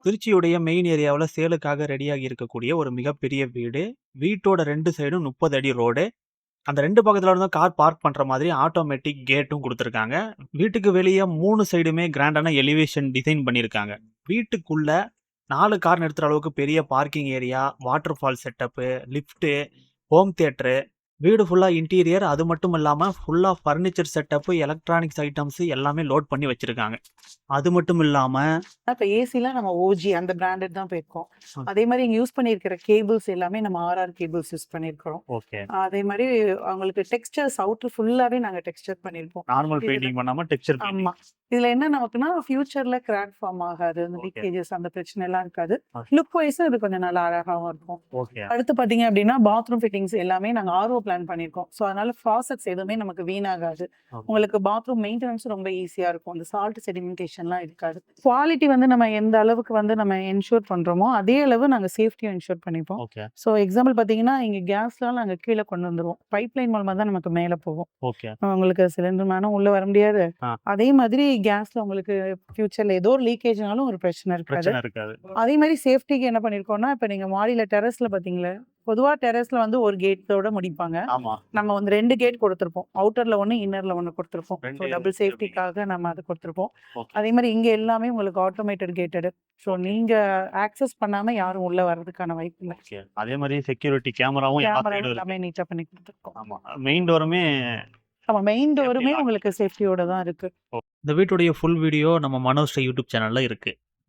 திருச்சியுடைய main ஏரியாவுல சேலுக்காக ரெடியாகி இருக்கக்கூடிய ஒரு மிகப்பெரிய வீடு. வீட்டோட 2 சைடும் 30 அடி ரோடு. அந்த 2 பக்கத்துல இருந்தும் கார் பார்க் பண்ற மாதிரி ஆட்டோமேட்டிக் கேட்டும் குடுத்துருக்காங்க. வீட்டுக்கு வெளிய 3 சைடுமே கிராண்டான எலிவேஷன் டிசைன் பண்ணியிருக்காங்க. வீட்டுக்குள்ள 4 கார் நிறுத்துற அளவுக்கு பெரிய parking area, water fall setup, lift, home theatre, வீடு ஃபுல்லா இன்டீரியர். அது மட்டும் இல்லாம ஃபுல்லா ஃபர்னிச்சர் செட்டப்பு, எலக்ட்ரானிக்ஸ் ஐட்டம்ஸ் எல்லாமே லோட் பண்ணி வச்சிருக்காங்க. அது மட்டும் இல்லாம இப்ப ஏசிலாம் நம்ம ஓஜி அந்த பிராண்டட் தான் போயிருக்கோம். ம். அதே மாரி இங்க யூஸ் பண்ணியிருக்கிற கேபிள்ஸ் எல்லாமே நம்ம ஆர்ஆர் கேபிள்ஸ் யூஸ் பண்ணியிருக்கிறோம். ஓகே. அதே மாரி அவங்களுக்கு டெக்ஸ்சர்ஸ் அவுட்டர் ஃபுல்லாவே நாங்க டெக்ஸ்சர் பண்ணியிருப்போம். நார்மல் இதுல பெயிண்டிங் பண்ணாம டெக்ஸ்சர் பெயிண்டிங். ஆமா. இதுல என்ன நமக்குன்னா ஃபியூச்சர்ல கிராக் ஃபார்ம் ஆகாது. அந்த ஓகே. லீக்கேஜஸ் அந்த பிரச்சனை எல்லாம் இருக்காது. ஓகே. லுக் வைஸும் இது கொஞ்சம் நல்லா அழகாவும் இருக்கும். ஓகே. அடுத்து பார்த்தீங்க அப்படின்னா, பாத்ரூம் ஃபிட்டிங்ஸ் எல்லாமே நாங்க ஆர்ஓ பிளான் பண்ணியிருக்கோம். ஸோ அதனால ஃபாசெட்ஸ் எதுவுமே நமக்கு வீணாகாது. ஓகே. உங்களுக்கு பாத்ரூம் மெயின்டனன்ஸும் ரொம்ப ஈஸியா இருக்கும். அந்த சால்ட் செடிமென்டேஷன்லாம் இருக்காது. குவாலிட்டி வந்து நம்ம எந்த அளவுக்கு வந்து நம்ம என்ஷூர் பண்றோமோ, அதே அளவு நாங்க சேஃப்டியும் என்ஷூர் பண்ணிப்போம். ஓகே. ஸோ எக்ஸாம்பிள் பார்த்தீங்கன்னா, இங்க கேஸ்லாம் நாங்க கீழ கொண்டு வந்துருவோம். பைப்லைன் மூலமா தான் நமக்கு மேல போகும். ஓகே. உங்களுக்கு சிலிண்டர் மேனும் உள்ள வர முடியாது. ஆ. அதே மாதிரி கேஸ்ல உங்களுக்கு ஃபியூச்சர்ல ஏதோ ஒரு லீக்கேஜ்னாலும் ஒரு பிரச்சனை இருக்காது. பிரச்சனை இருக்காது. அதே மாரி சேஃப்டிக்கு என்ன பண்ணியிருக்கோம்னா, இப்ப நீங்க மாடியில டெர்ரஸ்ல பார்த்தீங்களா, பொதுவா டெர்ரஸ்ல வந்து ஒரு கேட்டோட முடிப்பாங்க. ஆமா. நம்ம வந்து 2 கேட் குடுத்துருப்போம். அவுட்டர்ல 1, இன்னர்ல 1 குடுத்துருப்போம். ஸோ 2 டபுள் சேஃப்டிக்காக நம்ம அத குடுத்துருப்போம். ஓகே. அதே மாரி இங்க எல்லாமே உங்களுக்கு ஆட்டோமேட்டட் கேட்டடு. ஸோ நீங்க ஆக்சஸ் பண்ணாம யாரும் உள்ள வர்றதுக்கான வாய்ப்பு இல்ல. ஓகே. அதே மாரி செக்யூரிட்டி கேமராவும் எல்லா கேமராவும் சைடும் இருக்கு. எல்லாமே நீட்டா பண்ணி குடுத்துருக்கோம். ஆமா. மெயின் டோருமே ஆமா. மெயின் சேஃப்டி டோருமே லாக். உங்களுக்கு சேஃப்டியோட தான் இருக்கு. இந்த வீட்டுடைய ஃபுல் வீடியோ நம்ம மனோஸ்ரீ யூடியூப் சேனல்ல இருக்கு.